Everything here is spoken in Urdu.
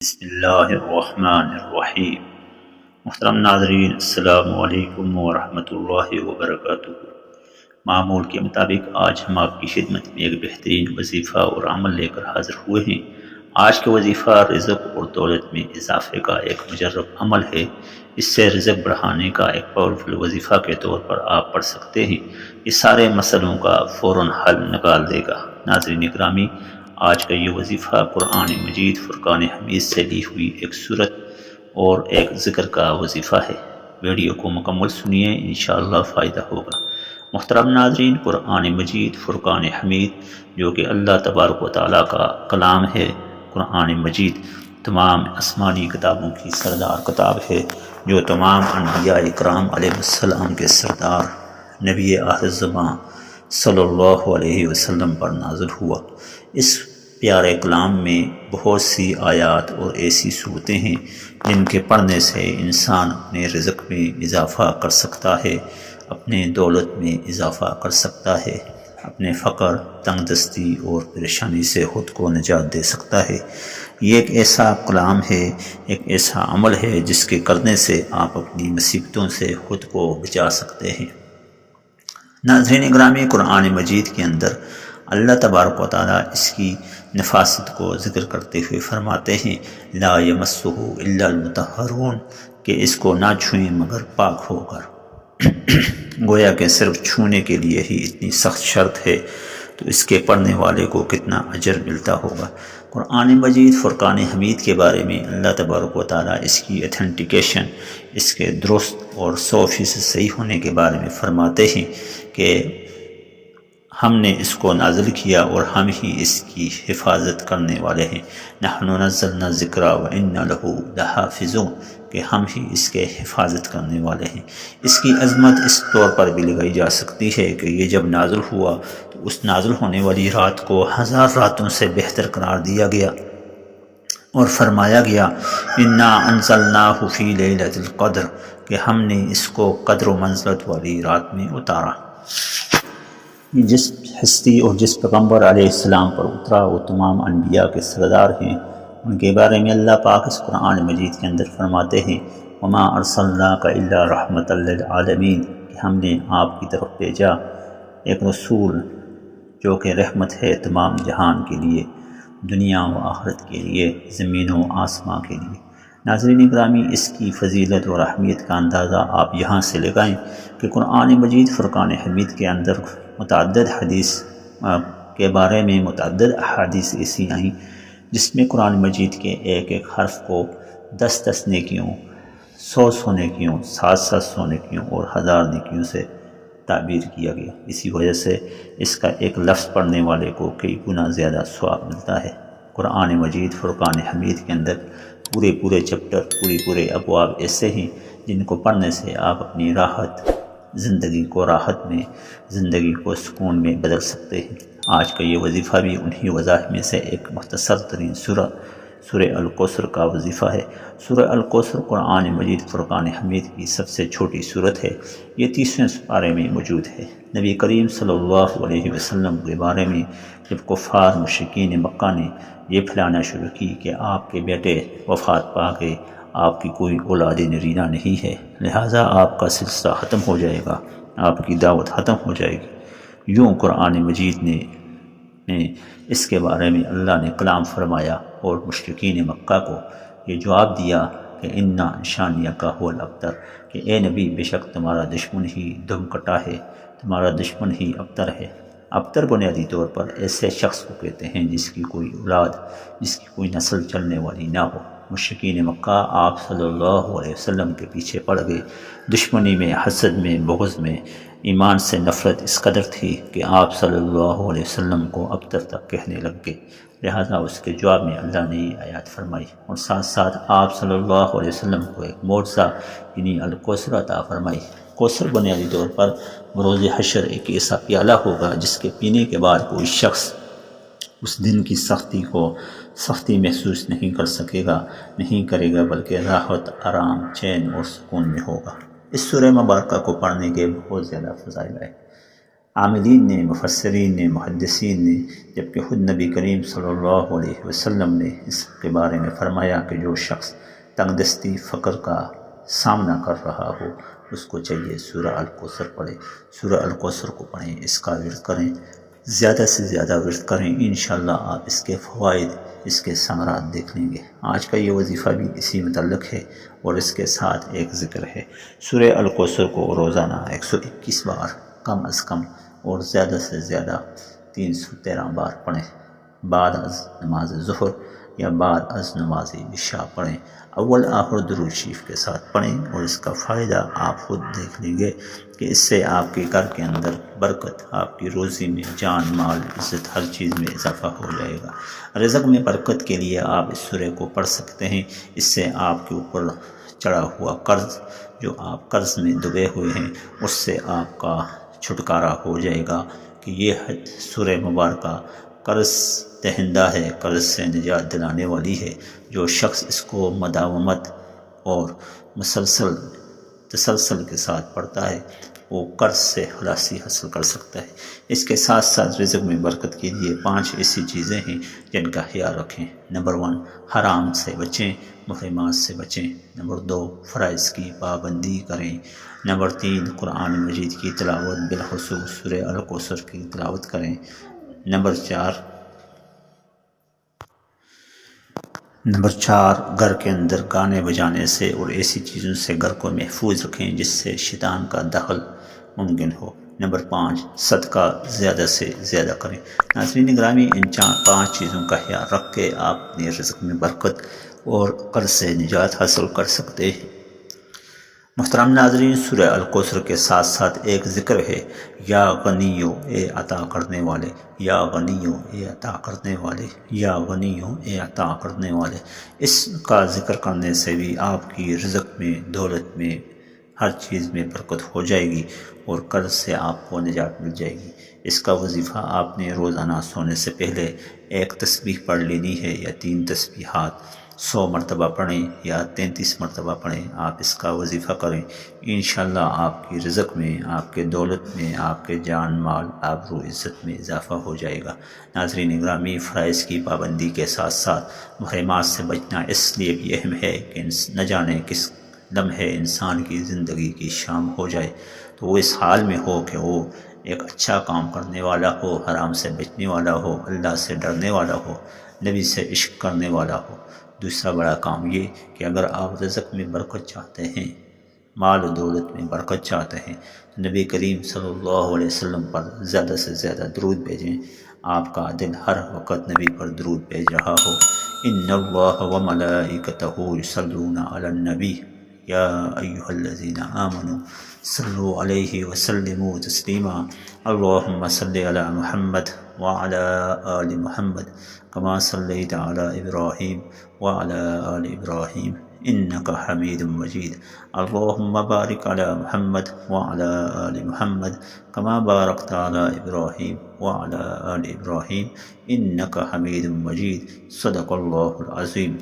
بسم اللہ الرحمن الرحیم۔ محترم ناظرین، السلام علیکم ورحمۃ اللہ وبرکاتہ۔ معمول کے مطابق آج ہم آپ کی خدمت میں ایک بہترین وظیفہ اور عمل لے کر حاضر ہوئے ہیں۔ آج کا وظیفہ رزق اور دولت میں اضافے کا ایک مجرب عمل ہے۔ اس سے رزق بڑھانے کا ایک پاورفل وظیفہ کے طور پر آپ پڑھ سکتے ہیں۔ یہ سارے مسئلوں کا فوراً حل نکال دے گا۔ ناظرین اکرامی، آج کا یہ وظیفہ قرآن مجید فرقان حمید سے لی ہوئی ایک سورت اور ایک ذکر کا وظیفہ ہے۔ ویڈیو کو مکمل سنیے، انشاءاللہ فائدہ ہوگا۔ محترم ناظرین، قرآن مجید فرقان حمید جو کہ اللہ تبارک و تعالیٰ کا کلام ہے، قرآن مجید تمام آسمانی کتابوں کی سردار کتاب ہے، جو تمام انبیاء اکرام علیہ السلام کے سردار نبی آخر زمان صلی اللہ علیہ وسلم پر نازل ہوا۔ اس پیارے کلام میں بہت سی آیات اور ایسی صورتیں ہیں جن کے پڑھنے سے انسان اپنے رزق میں اضافہ کر سکتا ہے، اپنے دولت میں اضافہ کر سکتا ہے، اپنے فقر، تنگ دستی اور پریشانی سے خود کو نجات دے سکتا ہے۔ یہ ایک ایسا کلام ہے، ایک ایسا عمل ہے جس کے کرنے سے آپ اپنی مصیبتوں سے خود کو بچا سکتے ہیں۔ ناظرین گرامی، قرآن مجید کے اندر اللہ تبارک و تعالیٰ اس کی نفاست کو ذکر کرتے ہوئے فرماتے ہیں، لا یمسہ الا المطہرون، کہ اس کو نہ چھوئیں مگر پاک ہو کر۔ گویا کہ صرف چھونے کے لیے ہی اتنی سخت شرط ہے، تو اس کے پڑھنے والے کو کتنا اجر ملتا ہوگا۔ قرآن مجید فرقان حمید کے بارے میں اللہ تبارک و تعالیٰ اس کی اتھینٹیکیشن، اس کے درست اور 100% صحیح ہونے کے بارے میں فرماتے ہیں کہ ہم نے اس کو نازل کیا اور ہم ہی اس کی حفاظت کرنے والے ہیں۔ نحن نزلنا الذکر وإنا له لحافظون، کہ ہم ہی اس کے حفاظت کرنے والے ہیں۔ اس کی عظمت اس طور پر بھی لگائی جا سکتی ہے کہ یہ جب نازل ہوا تو اس نازل ہونے والی رات کو 1000 راتوں سے بہتر قرار دیا گیا اور فرمایا گیا، انا انزلناہ فی لیلۃ القدر، کہ ہم نے اس کو قدر و منزلت والی رات میں اتارا۔ جس ہستی اور جس پیغمبر علیہ السلام پر اترا وہ تمام انبیاء کے سردار ہیں۔ ان کے بارے میں اللہ پاک اس قرآن مجید کے اندر فرماتے ہیں، وما ارسلناک الا رحمۃ للعالمین، کہ ہم نے آپ کی طرف بھیجا ایک رسول جو کہ رحمت ہے تمام جہان کے لیے، دنیا و آخرت کے لیے، زمین و آسمان کے لیے۔ ناظرین اکرامی، اس کی فضیلت اور اہمیت کا اندازہ آپ یہاں سے لگائیں کہ قرآن مجید فرقان حمید کے اندر متعدد حدیث کے بارے میں متعدد احادیث ایسی آئیں جس میں قرآن مجید کے ایک ایک حرف کو 10 نیکیوں، 100 نیکیوں، 700 نیکیوں اور 1000 نیکیوں سے تعبیر کیا گیا۔ اسی وجہ سے اس کا ایک لفظ پڑھنے والے کو کئی گنا زیادہ ثواب ملتا ہے۔ قرآن مجید فرقان حمید کے اندر پورے چپٹر، پورے ابواب ایسے ہیں جن کو پڑھنے سے آپ اپنی زندگی کو راحت میں، زندگی کو سکون میں بدل سکتے ہیں۔ آج کا یہ وظیفہ بھی انہی وظائف میں سے ایک مختصر ترین سورہ الکوثر کا وظیفہ ہے۔ سورہ الکوثر قرآن مجید فرقان حمید کی سب سے چھوٹی سورت ہے۔ یہ 30ویں سپارے میں موجود ہے۔ نبی کریم صلی اللہ علیہ وسلم کے بارے میں جب کفار مشرکین مکہ نے یہ پھیلانا شروع کی کہ آپ کے بیٹے وفات پا گئے، آپ کی کوئی اولاد نرینہ نہیں ہے، لہٰذا آپ کا سلسلہ ختم ہو جائے گا، آپ کی دعوت ختم ہو جائے گی، یوں قرآن مجید نے اس کے بارے میں اللہ نے کلام فرمایا اور مشرکین مکہ کو یہ جواب دیا کہ انا انشانیک هو الابتر، کہ اے نبی بے شک تمہارا دشمن ہی دم کٹا ہے، تمہارا دشمن ہی ابتر ہے۔ ابتر بنیادی طور پر ایسے شخص کو کہتے ہیں جس کی کوئی اولاد، جس کی کوئی نسل چلنے والی نہ ہو۔ مشرکین مکہ آپ صلی اللہ علیہ وسلم کے پیچھے پڑ گئے، دشمنی میں، حسد میں، بغض میں، ایمان سے نفرت اس قدر تھی کہ آپ صلی اللہ علیہ وسلم کو ابتر تک کہنے لگ گئے۔ لہٰذا اس کے جواب میں اللہ نے یہ آیات فرمائی اور ساتھ آپ صلی اللہ علیہ وسلم کو ایک معجزہ یعنی الکوثر عطا فرمائی۔ کوثر بنیادی طور پر بروز حشر ایک ایسا پیالہ ہوگا جس کے پینے کے بعد کوئی شخص اس دن کی سختی محسوس نہیں کر سکے گا، نہیں کرے گا، بلکہ راحت، آرام، چین اور سکون میں ہوگا۔ اس سورہ مبارکہ کو پڑھنے کے بہت زیادہ فضائل ہیں۔ عاملین نے، مفسرین نے، محدثین نے، جبکہ خود نبی کریم صلی اللہ علیہ وسلم نے اس کے بارے میں فرمایا کہ جو شخص تنگ دستی، فقر کا سامنا کر رہا ہو، اس کو چاہیے سورہ الکوثر پڑھے، سورہ الکوثر کو پڑھیں، اس کا ورد کریں، زیادہ سے زیادہ ورد کریں، انشاءاللہ آپ اس کے فوائد، اس کے ثمرات دیکھ لیں گے۔ آج کا یہ وظیفہ بھی اسی متعلق ہے، اور اس کے ساتھ ایک ذکر ہے۔ سورہ الکوثر کو روزانہ 121 بار کم از کم اور زیادہ سے زیادہ 313 بار پڑھیں، بعد از نماز ظہر یا بعد از نماز عشاء پڑھیں، اول آخر درود شریف کے ساتھ پڑھیں، اور اس کا فائدہ آپ خود دیکھ لیں گے کہ اس سے آپ کے گھر کے اندر برکت، آپ کی روزی میں جان مال عزت ہر چیز میں اضافہ ہو جائے گا۔ رزق میں برکت کے لیے آپ اس سورہ کو پڑھ سکتے ہیں، اس سے آپ کے اوپر چڑھا ہوا قرض، جو آپ قرض میں ڈوبے ہوئے ہیں، اس سے آپ کا چھٹکارا ہو جائے گا کہ یہ سورہ مبارکہ قرض دہندہ ہے، قرض سے نجات دلانے والی ہے۔ جو شخص اس کو مداومت اور تسلسل کے ساتھ پڑھتا ہے، وہ قرض سے خلاصی حاصل کر سکتا ہے۔ اس کے ساتھ ساتھ رزق میں برکت کے لیے 5 ایسی چیزیں ہیں جن کا خیال رکھیں۔ نمبر 1، حرام سے بچیں، محرمات سے بچیں۔ نمبر 2، فرائض کی پابندی کریں۔ نمبر 3، قرآن مجید کی تلاوت، بالخصوص سورہ الکوثر کی تلاوت کریں۔ نمبر 4، گھر کے اندر گانے بجانے سے اور ایسی چیزوں سے گھر کو محفوظ رکھیں جس سے شیطان کا دخل ممکن ہو۔ نمبر 5، صدقہ زیادہ سے زیادہ کریں۔ ناظرین گرامی، ان 5 چیزوں کا خیال رکھ کے آپ اپنے رزق میں برکت اور قرض سے نجات حاصل کر سکتے ہیں۔ محترم ناظرین، سورہ الکوثر کے ساتھ ساتھ ایک ذکر ہے، یا غنیو اے عطا کرنے والے، یا غنیو اے عطا کرنے والے، یا غنیو اے عطا کرنے والے۔ اس کا ذکر کرنے سے بھی آپ کی رزق میں، دولت میں، ہر چیز میں برکت ہو جائے گی اور قرض سے آپ کو نجات مل جائے گی۔ اس کا وظیفہ آپ نے روزانہ سونے سے پہلے 1 تسبیح پڑھ لینی ہے، یا 3 تسبیحات 100 مرتبہ پڑھیں یا 33 مرتبہ پڑھیں۔ آپ اس کا وظیفہ کریں، انشاءاللہ آپ کی رزق میں، آپ کے دولت میں، آپ کے جان مال، آبرو عزت میں اضافہ ہو جائے گا۔ ناظرین گرامی، فرائض کی پابندی کے ساتھ ساتھ محرمات سے بچنا اس لیے بھی اہم ہے کہ نہ جانے کس لمحے انسان کی زندگی کی شام ہو جائے، تو وہ اس حال میں ہو کہ وہ ایک اچھا کام کرنے والا ہو، حرام سے بچنے والا ہو، اللہ سے ڈرنے والا ہو، نبی سے عشق کرنے والا ہو۔ دوسرا بڑا کام یہ کہ اگر آپ رزق میں برکت چاہتے ہیں، مال و دولت میں برکت چاہتے ہیں، تو نبی کریم صلی اللہ علیہ وسلم پر زیادہ سے زیادہ درود بھیجیں۔ آپ کا دل ہر وقت نبی پر درود بھیج رہا ہو۔ ان اللہ وملائکتہ یصلون علی النبی یا ایھا الذین آمنوا صلوا علیہ وسلموا تسلیما اللہم صلی علی محمد وعلی آل محمد کما صلیت علی ابراہیم وعلی آل ابراہیم انک حمید مجید اللہم بارک علی محمد وعلی آل محمد کما بارکت علی ابراہیم وعلی آل ابراہیم انک حمید مجید۔ صدق اللہ العظیم۔